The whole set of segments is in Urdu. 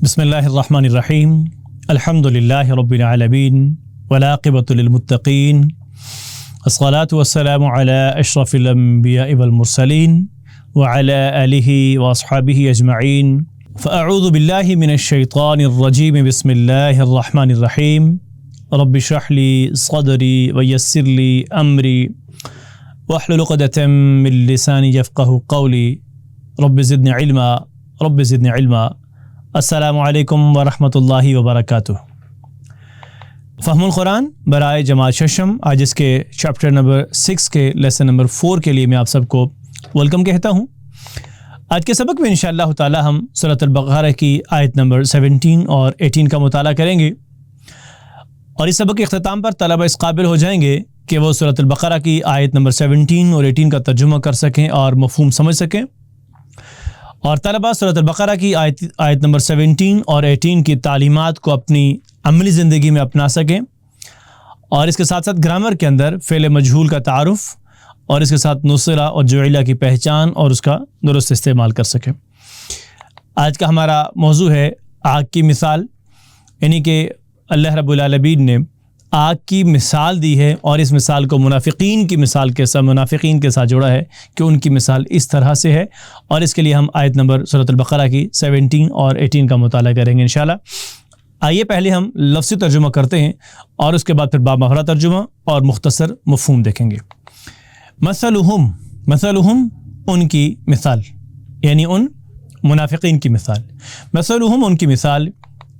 بسم اللہ الرحمن الرحیم الحمد للہ رب العالمین والعاقبۃ للمتقین الصلاۃ والسلام علی اشرف الانبیاء والمرسلین وعلی آلہ واصحابہ اجمعین فاعوذ باللہ من الشیطان الرجیم بسم اللہ الرحمن الرحیم رب اشرح لی صدری ویسر لی امری واحلل عقدۃ من لسانی یفقہوا قولی رب زدنی علما السلام علیکم ورحمۃ اللہ وبرکاتہ۔ فہم القرآن برائے جماعت ششم، آج اس کے چیپٹر نمبر 6 کے لیسن نمبر 4 کے لیے میں آپ سب کو ویلکم کہتا ہوں۔ آج کے سبق میں انشاءاللہ تعالی ہم سورۃ البقرہ کی آیت نمبر 17 اور 18 کا مطالعہ کریں گے، اور اس سبق کے اختتام پر طلبہ اس قابل ہو جائیں گے کہ وہ سورۃ البقرہ کی آیت نمبر 17 اور 18 کا ترجمہ کر سکیں اور مفہوم سمجھ سکیں، اور طلبہ سورۃ البقرہ کی آیت نمبر 17 اور 18 کی تعلیمات کو اپنی عملی زندگی میں اپنا سکیں، اور اس کے ساتھ ساتھ گرامر کے اندر فعل مجہول کا تعارف اور اس کے ساتھ نصرہ اور جعلہ کی پہچان اور اس کا درست استعمال کر سکیں۔ آج کا ہمارا موضوع ہے آگ کی مثال، یعنی کہ اللہ رب العالمین نے آگ کی مثال دی ہے، اور اس مثال کو منافقین کی مثال کے ساتھ جوڑا ہے کہ ان کی مثال اس طرح سے ہے، اور اس کے لیے ہم آیت نمبر سورۃ البقرہ کی 17 اور 18 کا مطالعہ کریں گے انشاءاللہ۔ آئیے پہلے ہم لفظی ترجمہ کرتے ہیں اور اس کے بعد پھر بامحورہ ترجمہ اور مختصر مفہوم دیکھیں گے۔ مثلہم ان کی مثال، یعنی ان منافقین کی مثال۔ مثلہم ان کی مثال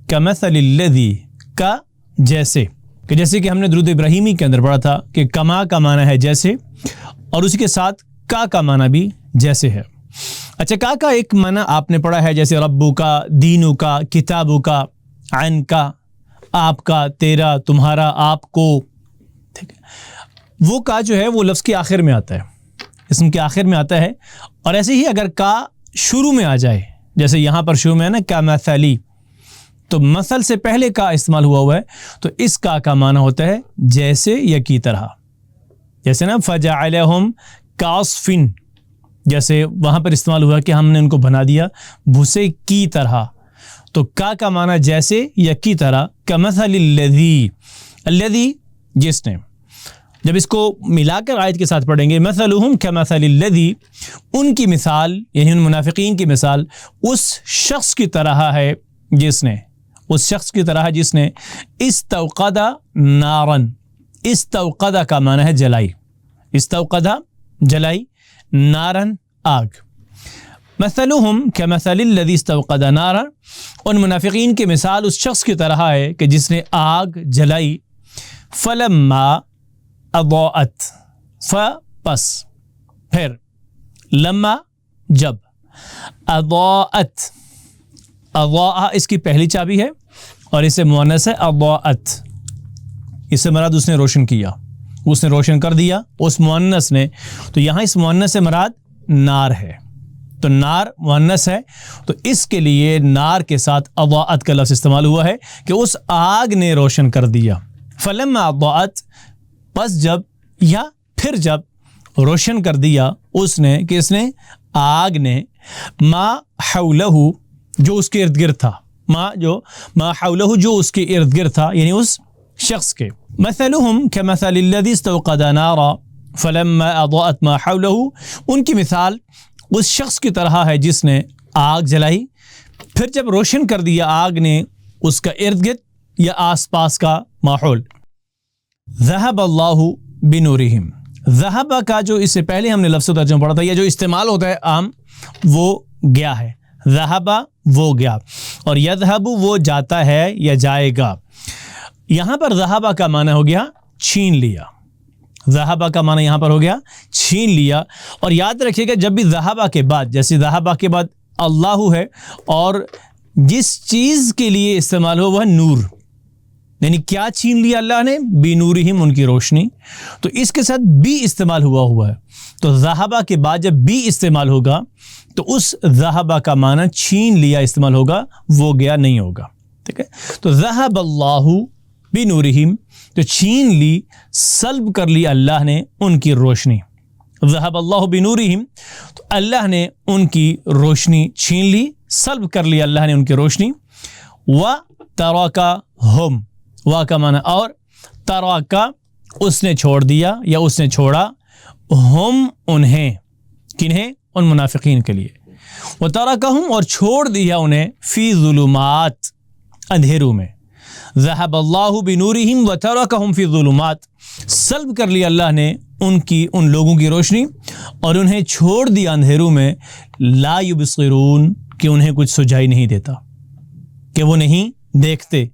کمثل الذی، کا جیسے، کہ جیسے کہ ہم نے درود ابراہیمی کے اندر پڑھا تھا کہ کما کا معنی ہے جیسے، اور اسی کے ساتھ کا معنی بھی جیسے ہے۔ اچھا، کا ایک معنی آپ نے پڑھا ہے جیسے ربو کا، دینو کا، کتابو کا، عن کا، آپ کا، تیرا، تمہارا، آپ کو، ٹھیک ہے۔ وہ کا جو ہے وہ لفظ کے آخر میں آتا ہے، اسم کے آخر میں آتا ہے، اور ایسے ہی اگر کا شروع میں آ جائے، جیسے یہاں پر شروع میں ہے نا کا مثلی، تو مثل سے پہلے کا استعمال ہوا ہے، تو اس کا معنی ہوتا ہے جیسے یا کی طرح، جیسے نا فجعلہم کعصف، جیسے وہاں پر استعمال ہوا کہ ہم نے ان کو بنا دیا بھوسے کی طرح، تو کا معنی جیسے یا کی طرح۔ کمثل الذی جس نے، جب اس کو ملا کر آیت کے ساتھ پڑھیں گے مثلہم کمثل الذی، ان کی مثال یعنی ان منافقین کی مثال اس شخص کی طرح ہے جس نے، استوقد نارن، استوقد کا معنی ہے جلائی، استوقد جلائی، نارن آگ۔ مثلہم کمثل الذی استوقد نارا، ان منافقین کی مثال اس شخص کی طرح ہے کہ جس نے آگ جلائی، فلما اضاءت، پس، پھر، لما جب، اضاءت، اضاء اس کی پہلی چابی ہے اور اسے مؤنث ہے اضاءت، اس سے مراد اس نے روشن کیا، اس نے روشن کر دیا اس مؤنث نے، تو یہاں اس مؤنث سے مراد نار ہے، تو نار مؤنث ہے، تو اس کے لیے نار کے ساتھ اضاءت کا لفظ استعمال ہوا ہے کہ اس آگ نے روشن کر دیا۔ فلما اضاءت، پس جب یا پھر جب روشن کر دیا اس نے، کس نے، آگ نے، ما حولہ، جو اس کے ارد گرد تھا، ما حولہ جو اس کے ارد گرد تھا، یعنی اس شخص کے۔ مثلہم کمثل الذی استوقد نارا فلما اضاءت ما حولہ، ان کی مثال اس شخص کی طرح ہے جس نے آگ جلائی، پھر جب روشن کر دیا آگ نے اس کا ارد گرد یا آس پاس کا ماحول۔ ذہب اللہ بنورہم، ذہب کا جو اس سے پہلے ہم نے لفظ ترجمہ پڑھا تھا، یا جو استعمال ہوتا ہے عام، وہ گیا ہے، ذہب وہ گیا، اور یذہب وہ جاتا ہے یا جائے گا۔ یہاں پر ذہب کا معنی ہو گیا چھین لیا، ذہب کا معنی یہاں پر ہو گیا چھین لیا، اور یاد رکھیے گا جب بھی ذہب کے بعد، جیسے ذہب کے بعد اللہ ہے، اور جس چیز کے لیے استعمال ہو وہ ہے نور، یعنی کیا چھین لیا اللہ نے، بنورہم ان کی روشنی، تو اس کے ساتھ بھی استعمال ہوا ہے، تو ذہب کے بعد جب بھی استعمال ہوگا تو اس ذہب کا معنی چھین لیا استعمال ہوگا، وہ گیا نہیں ہوگا، ٹھیک ہے۔ تو ذہب اللہ بنورہم، تو چھین لی، سلب کر لی اللہ نے ان کی روشنی، ذہب اللہ بنورہم، تو اللہ نے ان کی روشنی چھین لی، سلب کر لی اللہ نے ان کی روشنی۔ وَتَرَكَهُمْ وا کا معنی اور ترک اس نے چھوڑ دیا یا اس نے چھوڑا ہم انہیں کنہیں ان منافقین کے لیے وَتَرَكَهُمْ اور چھوڑ دیا انہیں فی ظلمات اندھیروں میں ذہب اللہ بنورہم وترکہم فی الظلمات سلب کر لیا اللہ نے ان لوگوں کی روشنی اور انہیں چھوڑ دیا اندھیروں میں لا یبصرون کہ انہیں کچھ سجائی نہیں دیتا کہ وہ نہیں دیکھتے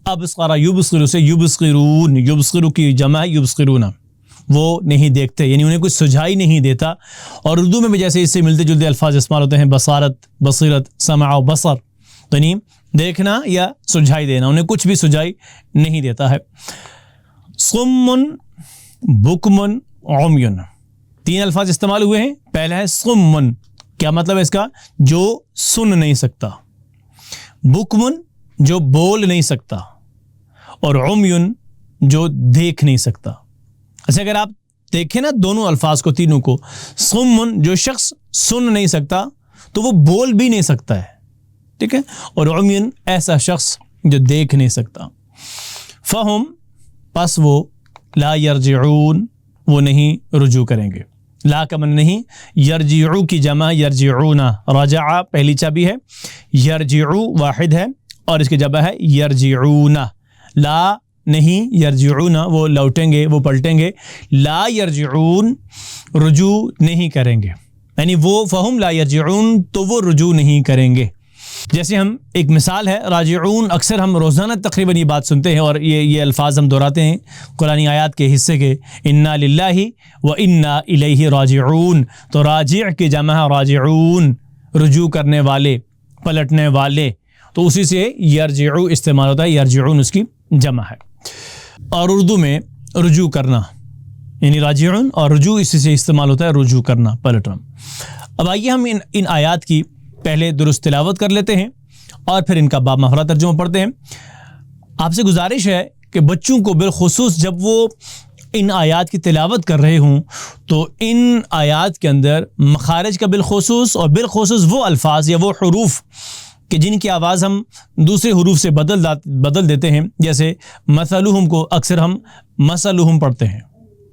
ابصر یبصر سے یبصرون یبصر کی جمع یبصرون وہ نہیں دیکھتے یعنی انہیں کچھ سجائی نہیں دیتا اور اردو میں بھی جیسے اس سے ملتے جلتے الفاظ استعمال ہوتے ہیں بصارت بصیرت سمع و بصر یعنی دیکھنا یا سجائی دینا انہیں کچھ بھی سجائی نہیں دیتا ہے صم بکم عمی تین الفاظ استعمال ہوئے ہیں پہلا ہے صم کیا مطلب ہے اس کا جو سن نہیں سکتا بکم جو بول نہیں سکتا اور عمی جو دیکھ نہیں سکتا اچھا اگر آپ دیکھیں نا دونوں الفاظ کو تینوں کو صم جو شخص سن نہیں سکتا تو وہ بول بھی نہیں سکتا ہے ٹھیک ہے اور عمی ایسا شخص جو دیکھ نہیں سکتا فہم پس وہ لا یرجعون وہ نہیں رجوع کریں گے لا کا معنی نہیں یرجعو کی جمع یرجعون رجع پہلی چابی ہے یرجعو واحد ہے اور اس کی جمع ہے یرجعون لا نہیں یرجعون وہ لوٹیں گے وہ پلٹیں گے لا یرجعون رجوع نہیں کریں گے یعنی وہ فہم لا یرجعون تو وہ رجوع نہیں کریں گے جیسے ہم ایک مثال ہے راجعون اکثر ہم روزانہ تقریباً یہ بات سنتے ہیں اور یہ الفاظ ہم دہراتے ہیں قرآنی آیات کے حصے کے انا للہ و انا الیہ راجعون تو راجع کی جمع ہے راجعون رجوع کرنے والے پلٹنے والے تو اسی سے یرجعو استعمال ہوتا ہے یرجعون اس کی جمع ہے اور اردو میں رجوع کرنا یعنی راجعون اور رجوع اسی سے استعمال ہوتا ہے رجوع کرنا پلٹنا اب آئیے ہم ان آیات کی پہلے درست تلاوت کر لیتے ہیں اور پھر ان کا باب محورہ ترجمہ پڑھتے ہیں آپ سے گزارش ہے کہ بچوں کو بالخصوص جب وہ ان آیات کی تلاوت کر رہے ہوں تو ان آیات کے اندر مخارج کا بالخصوص اور بالخصوص وہ الفاظ یا وہ حروف کہ جن کی آواز ہم دوسرے حروف سے بدل دیتے ہیں جیسے مثلہم کو اکثر ہم مثلہم پڑھتے ہیں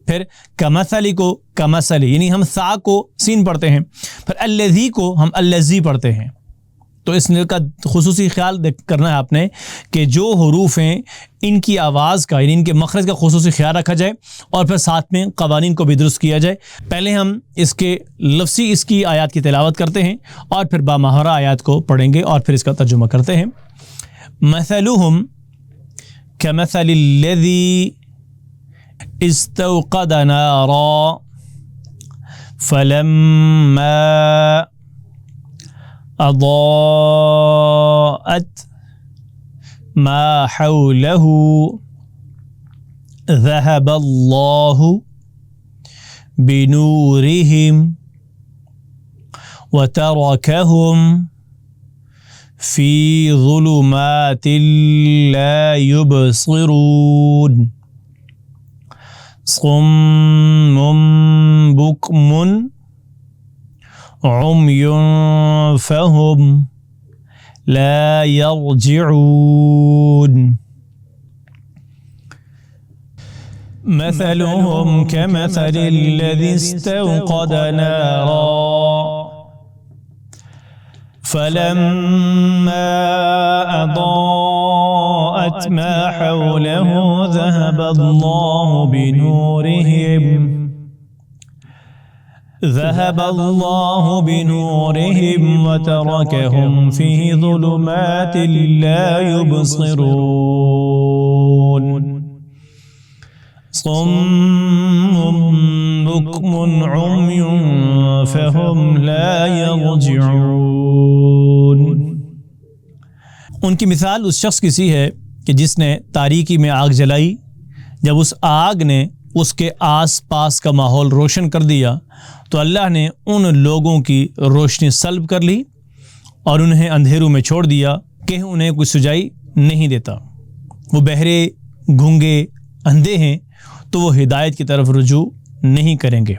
پھر کمثلی کو کمثلی یعنی ہم سا کو سین پڑھتے ہیں پھر الذی کو ہم الذی پڑھتے ہیں تو اس کا خصوصی خیال کرنا ہے آپ نے کہ جو حروف ہیں ان کی آواز کا یعنی ان کے مخرج کا خصوصی خیال رکھا جائے اور پھر ساتھ میں قوانین کو بھی درست کیا جائے پہلے ہم اس کے لفظی اس کی آیات کی تلاوت کرتے ہیں اور پھر بامحورہ آیات کو پڑھیں گے اور پھر اس کا ترجمہ کرتے ہیں مثلہم کمثل الذی استوقد نارا فلما أضاءت ما حوله ذهب الله بنورهم وتركهم في ظلمات لا يبصرون صم بكم عمي فهم لا يرجعون مثلهم كمثل الذي استوقد نارا فلما أضاءت ما حوله ذهب الله بنورهم وتركهم في ظلمات لا يبصرون صم بكم عمي فهم لا يرجعون ان کی مثال اس شخص کی سی ہے کہ جس نے تاریکی میں آگ جلائی جب اس آگ نے اس کے آس پاس کا ماحول روشن کر دیا تو اللہ نے ان لوگوں کی روشنی سلب کر لی اور انہیں اندھیروں میں چھوڑ دیا کہ انہیں کوئی سجائی نہیں دیتا وہ بہرے گھونگے اندھے ہیں تو وہ ہدایت کی طرف رجوع نہیں کریں گے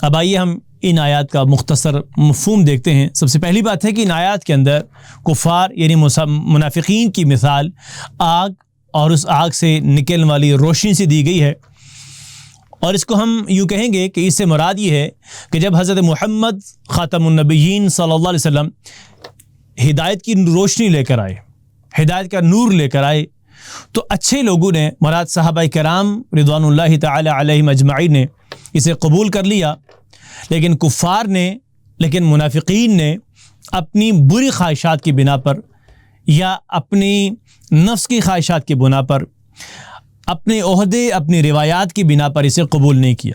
اب آئیے ہم ان آیات کا مختصر مفہوم دیکھتے ہیں۔ سب سے پہلی بات ہے کہ ان آیات کے اندر کفار یعنی منافقین کی مثال آگ اور اس آگ سے نکلنے والی روشنی سے دی گئی ہے، اور اس کو ہم یوں کہیں گے کہ اس سے مراد یہ ہے کہ جب حضرت محمد خاتم النبیین صلی اللہ علیہ وسلم ہدایت کی روشنی لے کر آئے، ہدایت کا نور لے کر آئے، تو اچھے لوگوں نے، مراد صحابہ کرام رضوان اللہ تعالی علیہم اجمعین نے اسے قبول کر لیا، لیکن کفار نے، لیکن منافقین نے اپنی بری خواہشات کی بنا پر یا اپنی نفس کی خواہشات کی بنا پر، اپنے عہدے، اپنی روایات کی بنا پر اسے قبول نہیں کیا۔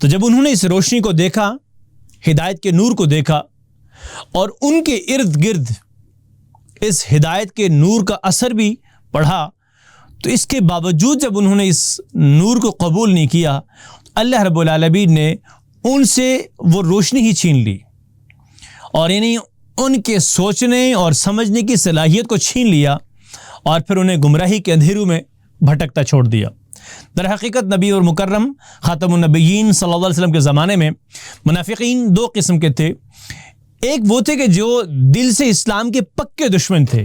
تو جب انہوں نے اس روشنی کو دیکھا، ہدایت کے نور کو دیکھا، اور ان کے ارد گرد اس ہدایت کے نور کا اثر بھی پڑھا، تو اس کے باوجود جب انہوں نے اس نور کو قبول نہیں کیا، اللہ رب العالمین نے ان سے وہ روشنی ہی چھین لی، اور یعنی ان کے سوچنے اور سمجھنے کی صلاحیت کو چھین لیا، اور پھر انہیں گمراہی کے اندھیروں میں بھٹکتا چھوڑ دیا۔ در حقیقت نبی اور مکرم خاتم النبیین صلی اللہ علیہ وسلم کے زمانے میں منافقین دو قسم کے تھے۔ ایک وہ تھے کہ جو دل سے اسلام کے پکے دشمن تھے،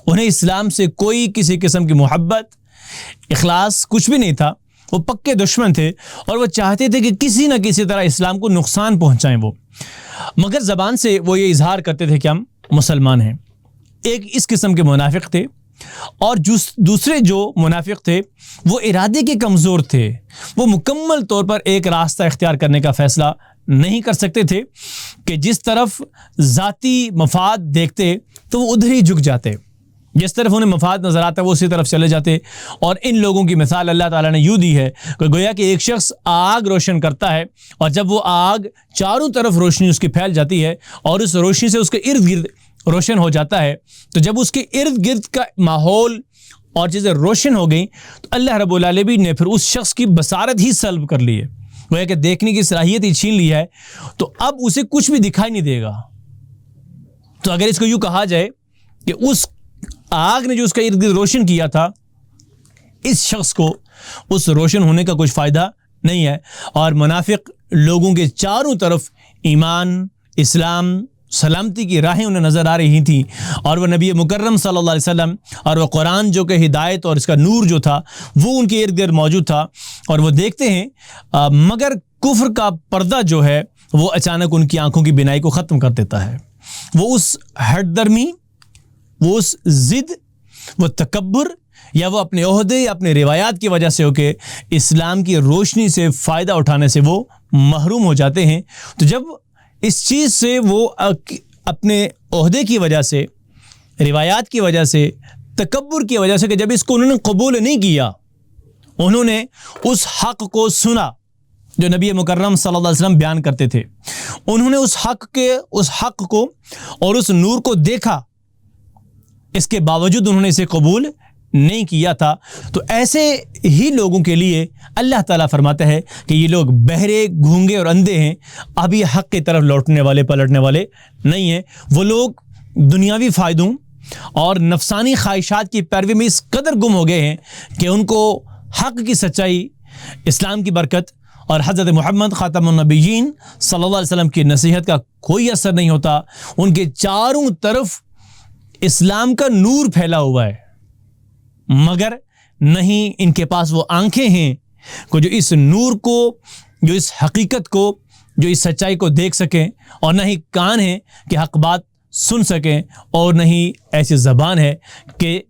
انہیں اسلام سے کوئی کسی قسم کی محبت، اخلاص کچھ بھی نہیں تھا، وہ پکے دشمن تھے، اور وہ چاہتے تھے کہ کسی نہ کسی طرح اسلام کو نقصان پہنچائیں وہ، مگر زبان سے وہ یہ اظہار کرتے تھے کہ ہم مسلمان ہیں۔ ایک اس قسم کے منافق تھے، اور دوسرے جو منافق تھے وہ ارادے کے کمزور تھے، وہ مکمل طور پر ایک راستہ اختیار کرنے کا فیصلہ نہیں کر سکتے تھے کہ جس طرف ذاتی مفاد دیکھتے تو وہ ادھر ہی جھک جاتے، جس طرف انہیں مفاد نظر آتا ہے وہ اسی طرف چلے جاتے۔ اور ان لوگوں کی مثال اللہ تعالیٰ نے یوں دی ہے کہ گویا کہ ایک شخص آگ روشن کرتا ہے، اور جب وہ آگ چاروں طرف روشنی اس کی پھیل جاتی ہے اور اس روشنی سے اس کے ارد گرد روشن ہو جاتا ہے، تو جب اس کے ارد گرد کا ماحول اور چیزیں روشن ہو گئیں تو اللہ رب العالمین نے پھر اس شخص کی بصارت ہی سلب کر لی ہے، گویا کہ دیکھنے کی صلاحیت ہی چھین لی ہے، تو اب اسے کچھ بھی دکھائی نہیں دے گا۔ تو اگر اس کو یوں کہا جائے کہ اس آگ نے جو اس کا ارد گرد روشن کیا تھا، اس شخص کو اس روشن ہونے کا کچھ فائدہ نہیں ہے، اور منافق لوگوں کے چاروں طرف ایمان، اسلام، سلامتی کی راہیں انہیں نظر آ رہی تھیں، اور وہ نبی مکرم صلی اللہ علیہ وسلم اور وہ قرآن جو کہ ہدایت اور اس کا نور جو تھا وہ ان کے ارد گرد موجود تھا، اور وہ دیکھتے ہیں، مگر کفر کا پردہ جو ہے وہ اچانک ان کی آنکھوں کی بینائی کو ختم کر دیتا ہے۔ وہ اس ہٹ درمی، وہ اس ضد، وہ تکبر، یا وہ اپنے عہدے یا اپنے روایات کی وجہ سے ہو کہ اسلام کی روشنی سے فائدہ اٹھانے سے وہ محروم ہو جاتے ہیں۔ تو جب اس چیز سے وہ اپنے عہدے کی وجہ سے، روایات کی وجہ سے، تکبر کی وجہ سے، کہ جب اس کو انہوں نے قبول نہیں کیا، انہوں نے اس حق کو سنا جو نبی مکرم صلی اللہ علیہ وسلم بیان کرتے تھے، انہوں نے اس حق کو اور اس نور کو دیکھا، اس کے باوجود انہوں نے اسے قبول نہیں کیا تھا، تو ایسے ہی لوگوں کے لیے اللہ تعالیٰ فرماتا ہے کہ یہ لوگ بہرے، گونگے اور اندھے ہیں، اب یہ حق کی طرف لوٹنے والے، پلٹنے والے نہیں ہیں۔ وہ لوگ دنیاوی فائدوں اور نفسانی خواہشات کی پیروی میں اس قدر گم ہو گئے ہیں کہ ان کو حق کی سچائی، اسلام کی برکت اور حضرت محمد خاتم النبیین صلی اللہ علیہ وسلم کی نصیحت کا کوئی اثر نہیں ہوتا۔ ان کے چاروں طرف اسلام کا نور پھیلا ہوا ہے، مگر نہیں ان کے پاس وہ آنکھیں ہیں کہ جو اس نور کو، جو اس حقیقت کو، جو اس سچائی کو دیکھ سکیں، اور نہ ہی کان ہیں کہ حق بات سن سکیں، اور نہ ہی ایسی زبان ہے کہ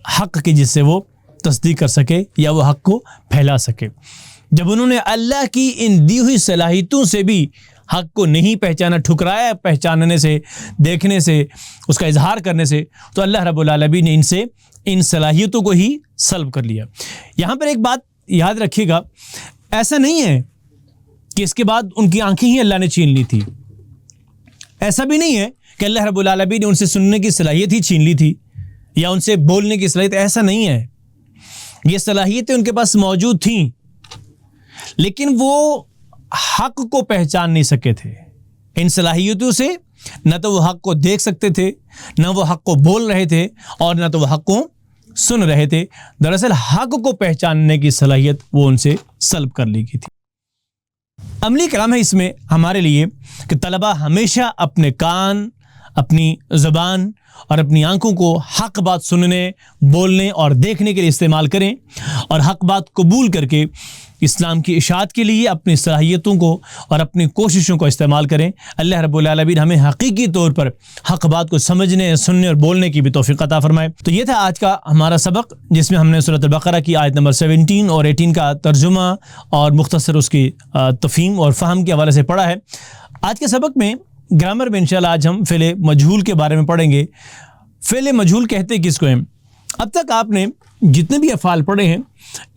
حق کی جس سے وہ تصدیق کر سکے یا وہ حق کو پھیلا سکے۔ جب انہوں نے اللہ کی ان دی ہوئی صلاحیتوں سے بھی حق کو نہیں پہچانا، ٹھکرایا پہچاننے سے، دیکھنے سے، اس کا اظہار کرنے سے، تو اللہ رب العالمین نے ان سے ان صلاحیتوں کو ہی سلب کر لیا۔ یہاں پر ایک بات یاد رکھیے گا، ایسا نہیں ہے کہ اس کے بعد ان کی آنکھیں ہی اللہ نے چھین لی تھی، ایسا بھی نہیں ہے کہ اللہ رب العالمین نے ان سے سننے کی صلاحیت ہی چھین لی تھی یا ان سے بولنے کی صلاحیت، ایسا نہیں ہے۔ یہ صلاحیتیں ان کے پاس موجود تھیں، لیکن وہ حق کو پہچان نہیں سکے تھے۔ ان صلاحیتوں سے نہ تو وہ حق کو دیکھ سکتے تھے، نہ وہ حق کو بول رہے تھے، اور نہ تو وہ حق کو سن رہے تھے۔ دراصل حق کو پہچاننے کی صلاحیت وہ ان سے سلب کر لی گئی تھی۔ عملی کلام ہے اس میں ہمارے لیے کہ طلبہ ہمیشہ اپنے کان، اپنی زبان اور اپنی آنکھوں کو حق بات سننے، بولنے اور دیکھنے کے لیے استعمال کریں، اور حق بات قبول کر کے اسلام کی اشاعت کے لیے اپنی صلاحیتوں کو اور اپنی کوششوں کو استعمال کریں۔ اللہ رب العالمین ہمیں حقیقی طور پر حق بات کو سمجھنے، سننے اور بولنے کی بھی توفیق عطا فرمائے۔ تو یہ تھا آج کا ہمارا سبق، جس میں ہم نے سورۃ البقرہ کی آیت نمبر 17 اور 18 کا ترجمہ اور مختصر اس کی تفہیم اور فہم کے حوالے سے پڑھا ہے۔ آج کے سبق میں گرامر میں انشاءاللہ آج ہم فعل مجہول کے بارے میں پڑھیں گے۔ فعل مجہول کہتے کس کو ہیں؟ اب تک آپ نے جتنے بھی افعال پڑھے ہیں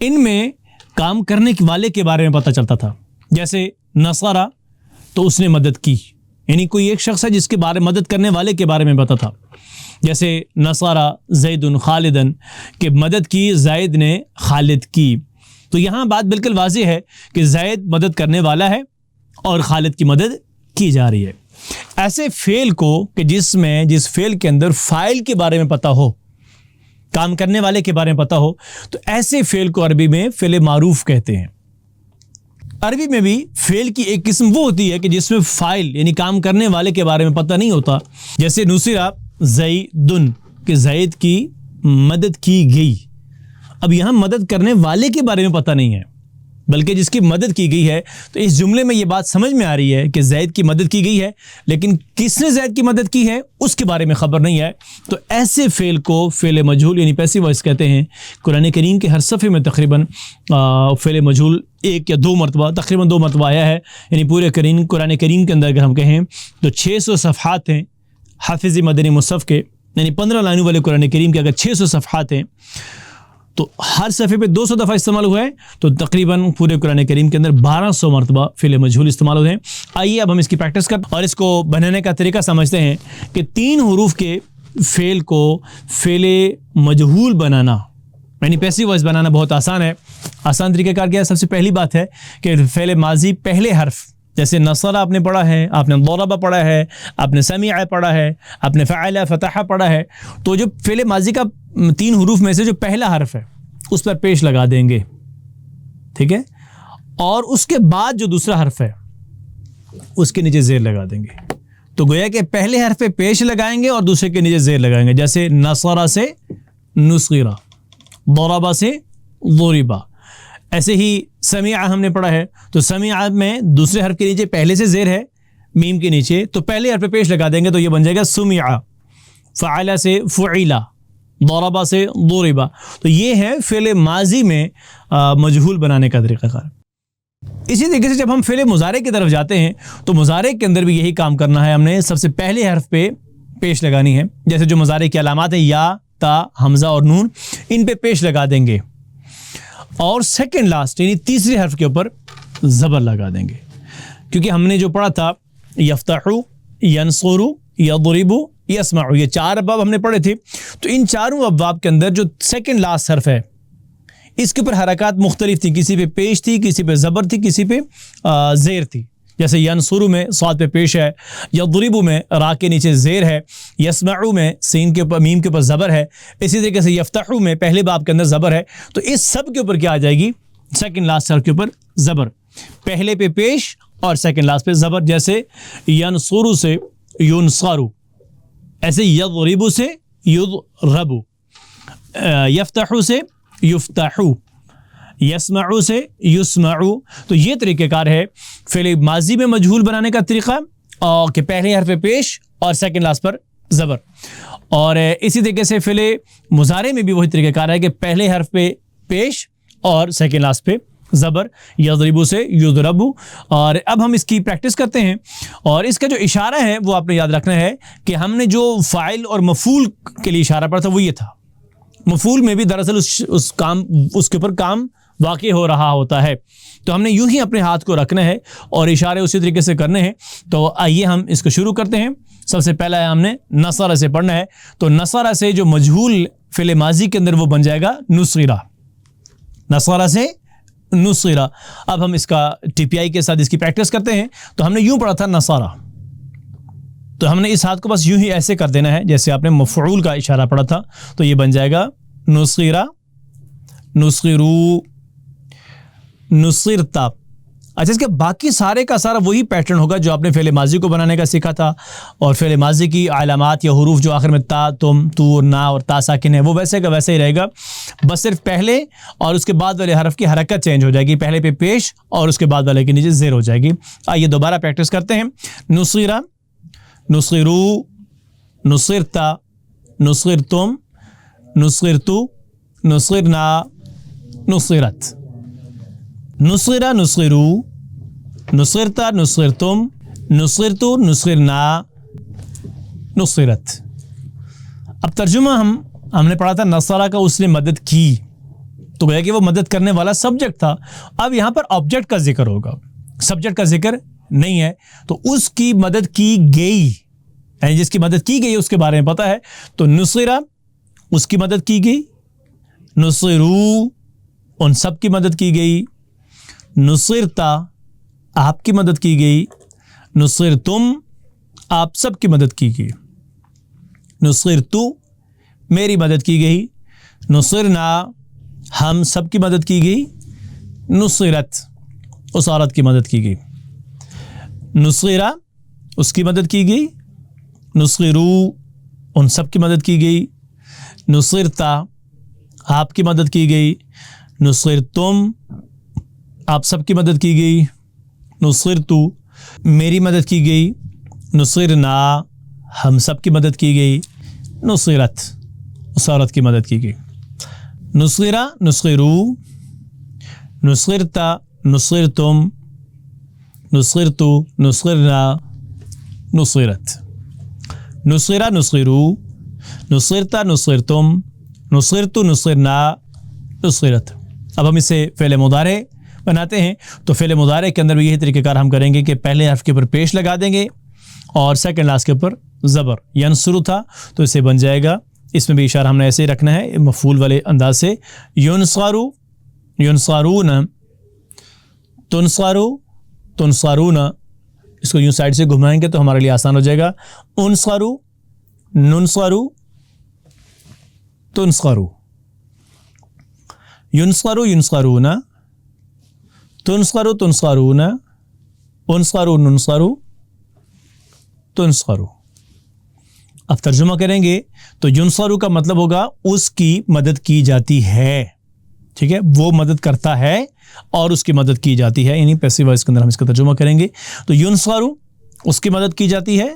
ان میں کام کرنے والے کے بارے میں پتہ چلتا تھا، جیسے نصرہ تو اس نے مدد کی، یعنی کوئی ایک شخص ہے جس کے بارے مدد کرنے والے کے بارے میں پتہ تھا، جیسے نصرہ زید خالدن کہ مدد کی زید نے خالد کی۔ تو یہاں بات بالکل واضح ہے کہ زید مدد کرنے والا ہے اور خالد کی مدد کی جا رہی ہے۔ ایسے فعل کو کہ جس فعل کے اندر فاعل کے بارے میں پتہ ہو، کام کرنے والے کے بارے میں پتہ ہو، تو ایسے فعل کو عربی میں فعل معروف کہتے ہیں۔ عربی میں بھی فعل کی ایک قسم وہ ہوتی ہے کہ جس میں فاعل یعنی کام کرنے والے کے بارے میں پتہ نہیں ہوتا، جیسے نصرہ زیدن کہ زید کی مدد کی گئی۔ اب یہاں مدد کرنے والے کے بارے میں پتہ نہیں ہے بلکہ جس کی مدد کی گئی ہے، تو اس جملے میں یہ بات سمجھ میں آ رہی ہے کہ زید کی مدد کی گئی ہے، لیکن کس نے زید کی مدد کی ہے اس کے بارے میں خبر نہیں ہے۔ تو ایسے فعل کو فعل مجہول یعنی پیسیو وائس کہتے ہیں۔ قرآن کریم کے ہر صفحے میں تقریباً فعل مجہول ایک یا دو مرتبہ تقریباً 2 مرتبہ آیا ہے، یعنی پورے قرآن کریم کے اندر اگر ہم کہیں تو 600 صفحات ہیں حافظ مدنی مصحف کے، یعنی 15 لائنوں والے قرآن کریم کے اگر 600 صفحات ہیں تو ہر صفحے پہ 200 دفعہ استعمال ہوا ہے، تو تقریباً پورے قرآن کریم کے اندر 1200 مرتبہ فعل مجہول استعمال ہوئے ہیں۔ آئیے اب ہم اس کی پریکٹس کرتے اور اس کو بنانے کا طریقہ سمجھتے ہیں کہ 3 حروف کے فعل کو فعل مجہول بنانا یعنی پیسیو وائس بنانا بہت آسان ہے۔ آسان طریقہ کار کیا ہے؟ سب سے پہلی بات ہے کہ فعل ماضی پہلے حرف، جیسے نصر آپ نے پڑھا ہے، آپ نے ضرب پڑھا ہے، آپ نے سمع پڑھا ہے، آپ نے فعل فتح پڑھا ہے، تو جو فعل ماضی کا 3 حروف میں سے جو پہلا حرف ہے اس پر پیش لگا دیں گے، ٹھیک ہے، اور اس کے بعد جو دوسرا حرف ہے اس کے نیچے زیر لگا دیں گے۔ تو گویا کہ پہلے حرف پہ پیش لگائیں گے اور دوسرے کے نیچے زیر لگائیں گے، جیسے نصر سے نصرہ، ضرب سے ضربا۔ ایسے ہی سمع ہم نے پڑھا ہے، تو سمع میں دوسرے حرف کے نیچے پہلے سے زیر ہے میم کے نیچے، تو پہلے حرف پہ پیش لگا دیں گے تو یہ بن جائے گا سمع۔ فعل سے فعلا، ضرب سے ضربا۔ تو یہ ہے فعل ماضی میں مجہول بنانے کا طریقہ کار۔ اسی طریقے سے جب ہم فعل مضارع کی طرف جاتے ہیں تو مضارع کے اندر بھی یہی کام کرنا ہے، ہم نے سب سے پہلے حرف پہ پیش لگانی ہے، جیسے جو مضارع کی علامات ہیں یا، تا، حمزہ اور نون، ان پہ پیش لگا دیں گے اور سیکنڈ لاسٹ یعنی تیسرے حرف کے اوپر زبر لگا دیں گے، کیونکہ ہم نے جو پڑھا تھا یفتح، ینصر، یضرب، یسمع، یہ 4 ابواب ہم نے پڑھے تھے، تو ان چاروں ابواب کے اندر جو سیکنڈ لاسٹ حرف ہے اس کے اوپر حرکات مختلف تھی، کسی پہ پیش تھی، کسی پہ زبر تھی، کسی پہ زیر تھی، جیسے ینصر میں صاد پہ پیش ہے، یضرب میں را کے نیچے زیر ہے، یسمع میں سین کے اوپر میم کے اوپر زبر ہے، اسی طریقے سے یفتح میں پہلے باب کے اندر زبر ہے، تو اس سب کے اوپر کیا آ جائے گی؟ سیکنڈ لاسٹ حرف کے اوپر زبر، پہلے پہ پیش اور سیکنڈ لاسٹ پہ زبر، جیسے ینصر سے ینصر، ایسے یضرب سے یضرب، یفتح سے یفتح، یسمع سے یسمع۔ تو یہ طریقہ کار ہے فعل ماضی میں مجہول بنانے کا طریقہ، اور کہ پہلے حرف پہ پیش اور سیکنڈ لاسٹ پر زبر، اور اسی طریقے سے فعل مضارع میں بھی وہی طریقہ کار ہے کہ پہلے حرف پہ پیش اور سیکنڈ لاسٹ پہ زبر، یضرب سے یضرب۔ اور اب ہم اس کی پریکٹس کرتے ہیں، اور اس کا جو اشارہ ہے وہ آپ نے یاد رکھنا ہے کہ ہم نے جو فاعل اور مفعول کے لیے اشارہ پڑھا تھا وہ یہ تھا۔ مفعول میں بھی دراصل اس کے اوپر کام واقع ہو رہا ہوتا ہے، تو ہم نے یوں ہی اپنے ہاتھ کو رکھنا ہے اور اشارے اسی طریقے سے کرنے ہیں۔ تو آئیے ہم اس کو شروع کرتے ہیں۔ سب سے پہلا ہے ہم نے نصر سے پڑھنا ہے، تو نصر سے جو مجہول فعل ماضی کے اندر وہ بن جائے گا نصرہ، نصر سے نصرہ۔ اب ہم اس کا ٹی پی آئی کے ساتھ اس کی پریکٹس کرتے ہیں۔ تو ہم نے یوں پڑھا تھا نصرہ، تو ہم نے اس ہاتھ کو بس یوں ہی ایسے کر دینا ہے جیسے آپ نے مفعول کا اشارہ پڑھا تھا، تو یہ بن جائے گا نصرہ، نصرو، نصرتا، اچھا اس کے باقی سارے کا سارا وہی پیٹرن ہوگا جو آپ نے فعل ماضی کو بنانے کا سیکھا تھا، اور فعل ماضی کی علامات یا حروف جو آخر میں تا، تم، تو اور نا اور تا ساکن ہے وہ ویسے کا ویسے ہی رہے گا، بس صرف پہلے اور اس کے بعد والے حرف کی حرکت چینج ہو جائے گی، پہلے پہ پیش اور اس کے بعد والے کے نیچے زیر ہو جائے گی۔ آئیے دوبارہ پریکٹس کرتے ہیں۔ نصیرہ، نصیرو، نصرتا، نصرتم، نصرتو، نصرنا، نصرت۔ نصرہ، نصرو، نصرتا، نصرتم، نصرتو، نصرنا، نصرت۔ اب ترجمہ ہم نے پڑھا تھا نصرہ کا، اس نے مدد کی، تو گویا کہ وہ مدد کرنے والا سبجیکٹ تھا۔ اب یہاں پر آبجیکٹ کا ذکر ہوگا، سبجیکٹ کا ذکر نہیں ہے، تو اس کی مدد کی گئی، یعنی جس کی مدد کی گئی اس کے بارے میں پتہ ہے، تو نصرہ اس کی مدد کی گئی، نصرو ان سب کی مدد کی گئی، نصرتا آپ کی مدد کی گئی، نصرتم آپ سب کی مدد کی گئی، نصرتو میری مدد کی گئی، نصرنا ہم سب کی مدد کی گئی، نصرت اس عورت کی مدد کی گئی، نصرہ اس کی مدد کی گئی، نصرو ان سب کی مدد کی گئی، نصرتا آپ کی مدد کی گئی، نصرتم آپ سب کی مدد کی گئی، نصرتو میری مدد کی گئی، نصرنا ہم سب کی مدد کی گئی، نصرت اس عورت کی مدد کی گئی۔ نصرہ، نصرو، نصرتا، نصرتم، نصرتو، نصرنا، نصرت۔ نصرہ، نصرو، نصرتا، نصرتم، نصرتو، نصرنا، نصرت۔ اب ہم اسے فعل مضارع بناتے ہیں، تو فعل مضارع کے اندر بھی یہی طریقہ کار ہم کریں گے کہ پہلے حرف کے اوپر پیش لگا دیں گے اور سیکنڈ لاسٹ کے اوپر زبر، ینصرو تھا تو اسے بن جائے گا، اس میں بھی اشارہ ہم نے ایسے ہی رکھنا ہے مفعول والے انداز سے، ینصرو، ینصرون، تنصرو، تنصرون، اس کو یوں سائڈ سے گھمائیں گے تو ہمارے لیے آسان ہو جائے گا، انصرو، ننصرو، تنصرو، ینصرو، ینصرون، تنصرو، تنصرون، انصرو، ننصرو، تنصرو۔ اب ترجمہ کریں گے تو ینصرو کا مطلب ہوگا اس کی مدد کی جاتی ہے، ٹھیک ہے، وہ مدد کرتا ہے اور اس کی مدد کی جاتی ہے، یعنی پیسیو وائس کے اندر ہم اس کا ترجمہ کریں گے تو ینصرو اس کی مدد کی جاتی ہے،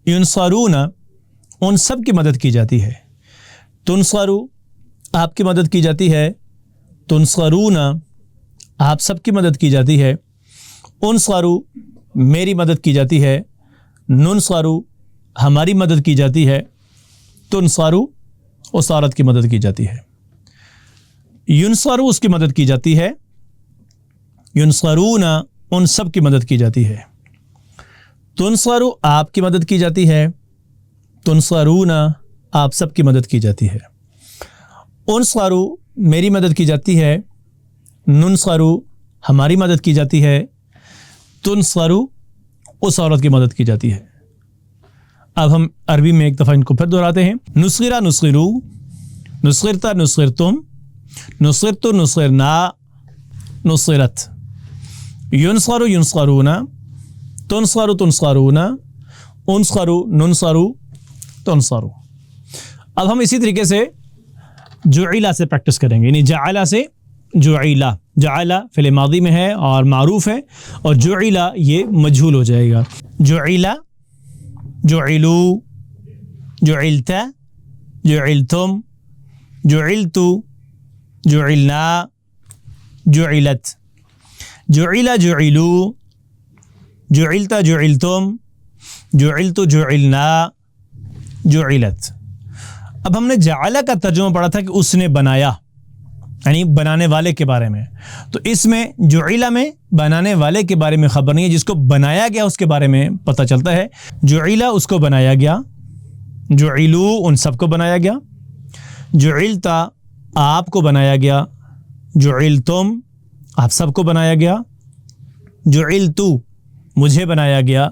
ینصرون ان سب کی مدد کی جاتی ہے، تنصرو آپ کی مدد کی جاتی ہے، تنصرون آپ سب کی مدد کی جاتی ہے، انصرو میری مدد کی جاتی ہے، ننصرو ہماری مدد کی جاتی ہے، تنصرو اس عورت کی مدد کی جاتی ہے، ینصرو اس کی مدد کی جاتی ہے، ینصرون ان سب کی مدد کی جاتی ہے، تنصرو آپ کی مدد کی جاتی ہے، تنصرون آپ سب کی مدد کی جاتی ہے، انصرو میری مدد کی جاتی ہے، ننصرو ہماری مدد کی جاتی ہے، تنصرو اس عورت کی مدد کی جاتی ہے۔ اب ہم عربی میں ایک دفعہ ان کو پھر دہراتے ہیں، نصرہ، نصرو، نصرتا، نصرتم، نصرتو، نصرنا، نصرت، ینصرو، ینصرون، تنصرو، تنصرون، انصرو، ننصرو، تنصرو۔ اب ہم اسی طریقے سے جعلہ سے پریکٹس کریں گے، یعنی جعلہ سے جعلہ، جعلہ فعل ماضی میں ہے اور معروف ہے، اور جعلہ یہ مجہول ہو جائے گا، جعلہ، جعلو، جعلت، جعلتم، جعلتو، جعلنا، جعلت، جعل، جعلو، جعلت، جعلتم، جعلتو، جعلنا، جعلت۔ اب ہم نے جعلہ کا ترجمہ پڑھا تھا کہ اس نے بنایا، یعنی بنانے والے کے بارے میں، تو اس میں جعلہ میں بنانے والے کے بارے میں خبر نہیں ہے، جس کو بنایا گیا اس کے بارے میں پتہ چلتا ہے، جعلہ اس کو بنایا گیا، جعلو ان سب کو بنایا گیا، جعلتا آپ کو بنایا گیا، جعلتم آپ سب کو بنایا گیا، جعلتو مجھے بنایا گیا،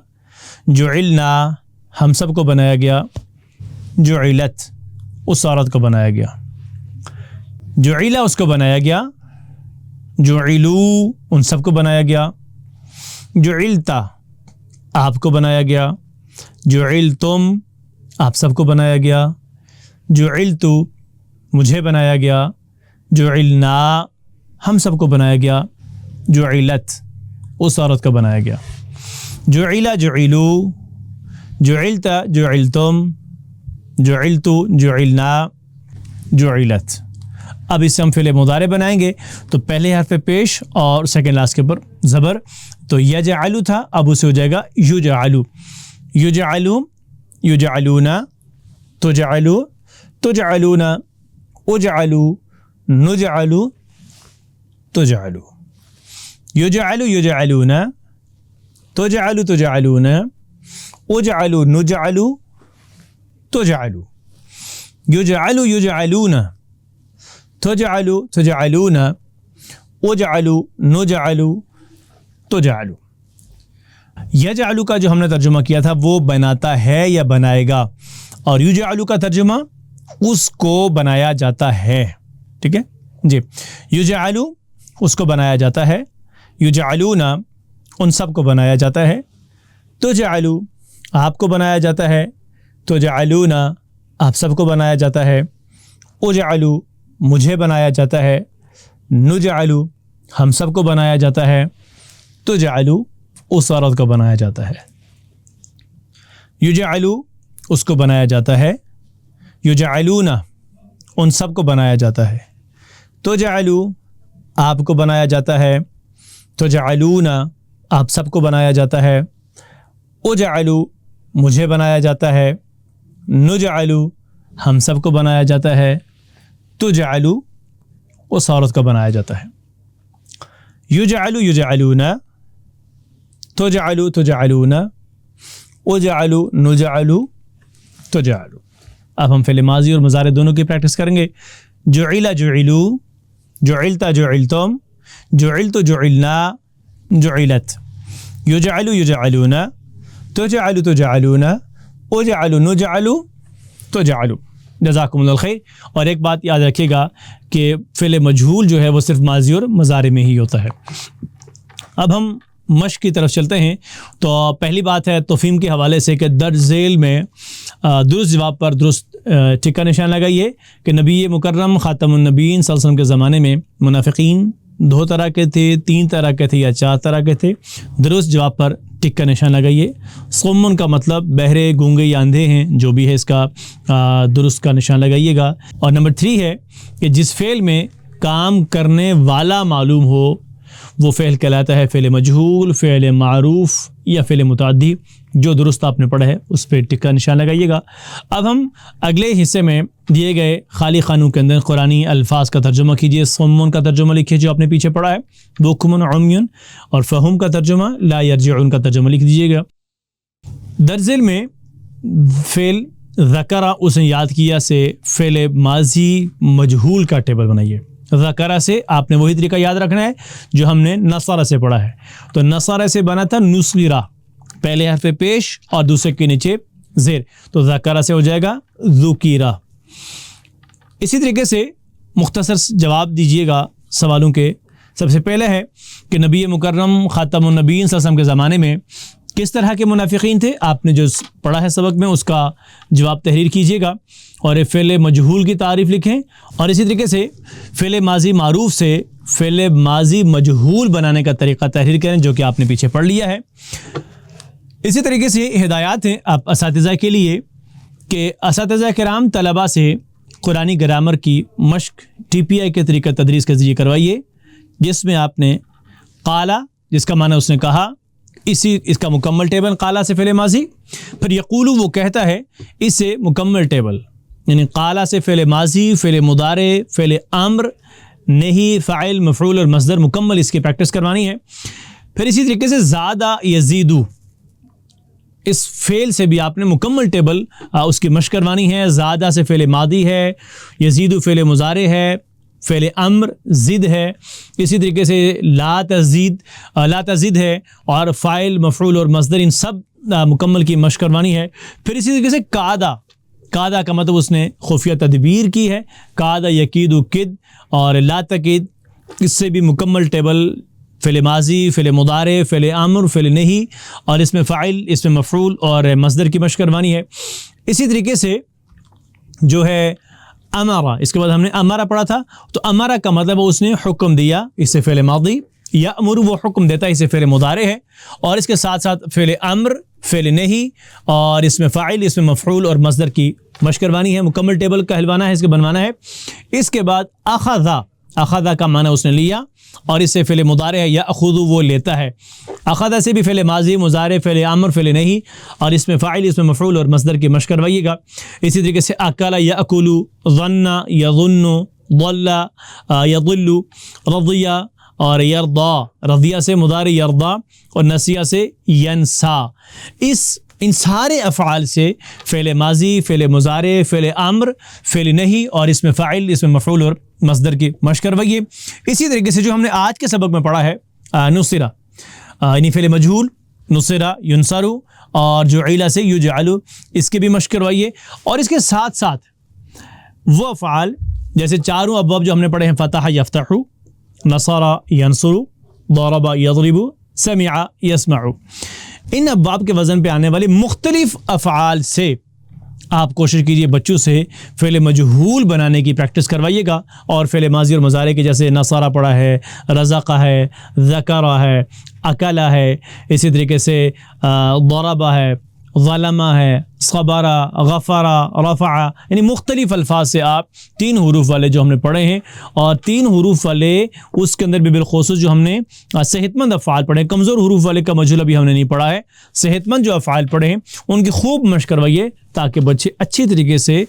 جعلنا ہم سب کو بنایا گیا، جعلت اس عورت کو بنایا گیا، جعلہ اس کو بنایا گیا، جعلو ان سب کو بنایا گیا، جعلتا آپ کو بنایا گیا، جعلتم آپ سب کو بنایا گیا، جعلتو مجھے بنایا گیا، جعلنا ہم سب کو بنایا گیا، جعلت اس عورت کو بنایا گیا، جعل جعلو، جعلت جعلتم، جعلتو جعلنا، جعلت۔ اب اس سے ہم فعل مضارع بنائیں گے تو پہلے حرف پیش اور سیکنڈ لاسٹ کے اوپر زبر، تو یجعلو تھا، اب اسے ہو جائے گا یجعلو، یجعلو یجعلون، تجعلو تجعلون، اجعلو نجعلو تجعلو، یجعلو یجعلون، تجعلو تجعلون، اجعلو نجعلو تجعلو، یجعلو یجعلون، تجعلو تجعلون، اجعلو نجعلو تجعلو۔ یجعلو کا جو ہم نے ترجمہ کیا تھا وہ بناتا ہے یا بنائے گا، اور یجعلو کا ترجمہ اس کو بنایا جاتا ہے، ٹھیک ہے جی۔ یجعلو اس کو بنایا جاتا ہے، یجعلون ان سب کو بنایا جاتا ہے، تجعلو آپ کو بنایا جاتا ہے، تجعلون آپ سب کو بنایا جاتا ہے، اجعلو مجھے بنایا جاتا ہے، نجعلو ہم سب کو بنایا جاتا ہے، تجعلو اس عورت کو بنایا جاتا ہے، یجعلو اس کو بنایا جاتا ہے، یجعلون ان سب کو بنایا جاتا ہے، تجعلو آپ کو بنایا جاتا ہے، تجعلون آپ سب کو بنایا جاتا ہے، اجعلو مجھے بنایا جاتا ہے، نجعلو ہم سب کو بنایا جاتا ہے، تجعلو اس عورت کو بنایا جاتا ہے، یجعلو یجعلون، تجعلو تجعلون، اجعلو نجعلو تجعلو۔ اب ہم فعل ماضی اور مضارع دونوں کی پریکٹس کریں گے۔ جعل جعلو، جعلت جعلتم، جعلت جعلنا، جعلت، یجعل یجعلون، تجعل تجعلون، اجعل نجعل تجعل۔ جزاکم اللہ خیر۔ اور ایک بات یاد رکھیے گا کہ فعل مجہول جو ہے وہ صرف ماضی اور مضارع میں ہی ہوتا ہے۔ اب ہم مشق کی طرف چلتے ہیں۔ تو پہلی بات ہے تفہیم کے حوالے سے کہ درج ذیل میں درست جواب پر درست ٹک کا نشان لگائیے کہ نبی مکرم خاتم النبیین صلی اللہ علیہ وسلم کے زمانے میں منافقین 2 طرح کے تھے، 3 طرح کے تھے یا 4 طرح کے تھے۔ درست جواب پر ٹک کا نشان لگائیے۔ صمّن کا مطلب بہرے، گونگے یا اندھے ہیں، جو بھی ہے اس کا درست کا نشان لگائیے گا۔ اور نمبر 3 ہے کہ جس فعل میں کام کرنے والا معلوم ہو وہ فعل کہلاتا ہے فعل مجہول، فعل معروف یا فعل متعدی۔ جو درست آپ نے پڑھا ہے اس پہ ٹک کا نشان لگائیے گا۔ اب ہم اگلے حصے میں دیے گئے خالی خانوں کے اندر قرآنی الفاظ کا ترجمہ کیجیے۔ صمّن کا ترجمہ لکھیے جو آپ نے پیچھے پڑھا ہے، بکم عمیٌ، اور فہم کا ترجمہ لا یرجعون کا ترجمہ لکھ دیجیے گا۔ درج ذیل میں فعل ذکر اسے یاد کیا سے فعل ماضی مجہول کا ٹیبل بنائیے۔ ذکر سے آپ نے وہی طریقہ یاد رکھنا ہے جو ہم نے نصر سے پڑھا ہے۔ تو نصر سے بنا تھا نصرہ، پہلے حرف پیش اور دوسرے کے نیچے زیر، تو ذکر سے ہو جائے گا ذکیرہ۔ اسی طریقے سے مختصر جواب دیجیے گا سوالوں کے۔ سب سے پہلے ہے کہ نبی مکرم خاتم النبیین صلی اللہ علیہ وسلم کے زمانے میں کس طرح کے منافقین تھے؟ آپ نے جو پڑھا ہے سبق میں اس کا جواب تحریر کیجیے گا اور فعل مجہول کی تعریف لکھیں، اور اسی طریقے سے فعل ماضی معروف سے فعل ماضی مجہول بنانے کا طریقہ تحریر کریں جو کہ آپ نے پیچھے پڑھ لیا ہے۔ اسی طریقے سے ہدایات ہیں آپ اساتذہ کے لیے کہ اساتذہ کرام طلباء سے قرآنی گرامر کی مشق TPI کے طریقہ تدریس کے ذریعے کروائیے، جس میں آپ نے قالا جس کا معنی اس نے کہا، اس کا مکمل ٹیبل قالا سے فعل ماضی، پھر یقولو وہ کہتا ہے اس سے مکمل ٹیبل، یعنی قالا سے فعل ماضی، فعل مضارع، فعل امر، نہی، فاعل، مفعول اور مصدر مکمل اس کی پریکٹس کروانی ہے۔ پھر اسی طریقے سے زادہ یزیدو، اس فعل سے بھی آپ نے مکمل ٹیبل اس کی مشق کروانی ہے۔ زادہ سے فعل ماضی ہے، یزیدو فعل مضارع ہے، فعل امر زد ہے، اسی طریقے سے لا تزید ہے، اور فاعل، مفعول اور مصدر ان سب مکمل کی مشق کروانی ہے۔ پھر اسی طریقے سے قادہ کا مطلب اس نے خفیہ تدبیر کی ہے، قادہ یکید و کد، اور لا تکید اس سے بھی مکمل ٹیبل فعل ماضی، فعل مضارع، فعل امر، فعل نہیں، اور اس میں فاعل، اس میں مفعول اور مصدر کی مشق کروانی ہے۔ اسی طریقے سے جو ہے امارا، اس کے بعد ہم نے امارا پڑھا تھا، تو امارا کا مطلب اس نے حکم دیا، اس سے فعل ماضی، یأمر وہ حکم دیتا ہے، اس سے فعل مضارع ہے، اور اس کے ساتھ ساتھ فعل امر، فعل نہیں، اور اس میں فاعل، اس میں مفعول اور مصدر کی مشق کروانی ہے، مکمل ٹیبل کہلوانا ہے، اس کے بنوانا ہے۔ اس کے بعد اخذا، اخذا کا معنی اس نے لیا، اور اس سے فعل مضارع ہے، یأخذ وہ لیتا ہے، اخذا سے بھی فعل ماضی، مضارع، فعل امر، فعل نہیں، اور اس میں فاعل، اس میں مفعول اور مصدر کی مشق کروائیے گا۔ اسی طریقے سے اکل، یأکل، ظن، یظن، ضل، یضل، رضی اور یرضا، رضیہ سے مضارع یرضا، اور نسیہ سے ینسا۔ ان سارے افعال سے فعل ماضی، فعل مضارع، فعل امر، فعل نہیں، اور اس میں فاعل، اس میں مفعول اور مصدر کی مشق کروائیے۔ اسی طریقے سے جو ہم نے آج کے سبق میں پڑھا ہے نصرہ، یعنی فعل مجہول، نصرہ ینصرو، اور جعل سے یجعل، اس کی بھی مشق کروائیے۔ اور اس کے ساتھ ساتھ وہ افعال جیسے چاروں ابواب جو ہم نے پڑھے ہیں، فتح یفتح، نصر ینصر، ضرب یضرب، سمع یسمع، ان ابواب کے وزن پہ آنے والے مختلف افعال سے آپ کوشش کیجئے بچوں سے فعل مجہول بنانے کی پریکٹس کروائیے گا، اور فعل ماضی اور مضارع کے جیسے نصرہ پڑھا ہے، رزق ہے، ذکر ہے، اکل ہے، اسی طریقے سے ضرب ہے، ظلم ہے، صبر، غفر، رفع، یعنی مختلف الفاظ سے آپ 3 حروف والے جو ہم نے پڑھے ہیں، اور 3 حروف والے اس کے اندر بھی بالخصوص جو ہم نے صحت مند افعال پڑھے ہیں، کمزور حروف والے کا مجہول ابھی ہم نے نہیں پڑھا ہے، صحت مند جو افعال پڑھے ہیں ان کی خوب مشق کروائیے، تاکہ بچے اچھی طریقے سے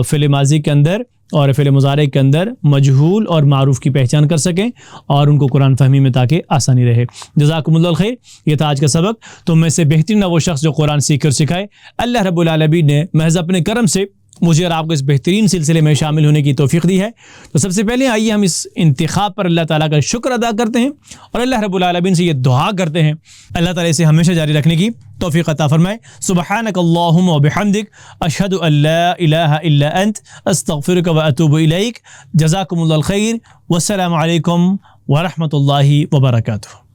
فعل ماضی کے اندر اور فعل مضارع کے اندر مجہول اور معروف کی پہچان کر سکیں، اور ان کو قرآن فہمی میں تاکہ آسانی رہے۔ جزاکم اللہ الخیر، یہ تھا آج کا سبق۔ تو میں سے بہترین وہ شخص جو قرآن سیکھ کر سکھائے، اللہ رب العالمین نے محض اپنے کرم سے مجھے اور آپ کو اس بہترین سلسلے میں شامل ہونے کی توفیق دی ہے۔ تو سب سے پہلے آئیے ہم اس انتخاب پر اللہ تعالیٰ کا شکر ادا کرتے ہیں، اور اللہ رب العالمین سے یہ دعا کرتے ہیں اللہ تعالیٰ اسے ہمیشہ جاری رکھنے کی توفیق عطا فرمائے۔ سبحانک اللہم و بحمدک، اشہد ان لا الہ الا انت، استغفرک و اتوب الیک۔ جزاکم اللہ الخیر، والسلام علیکم ورحمۃ اللہ وبرکاتہ۔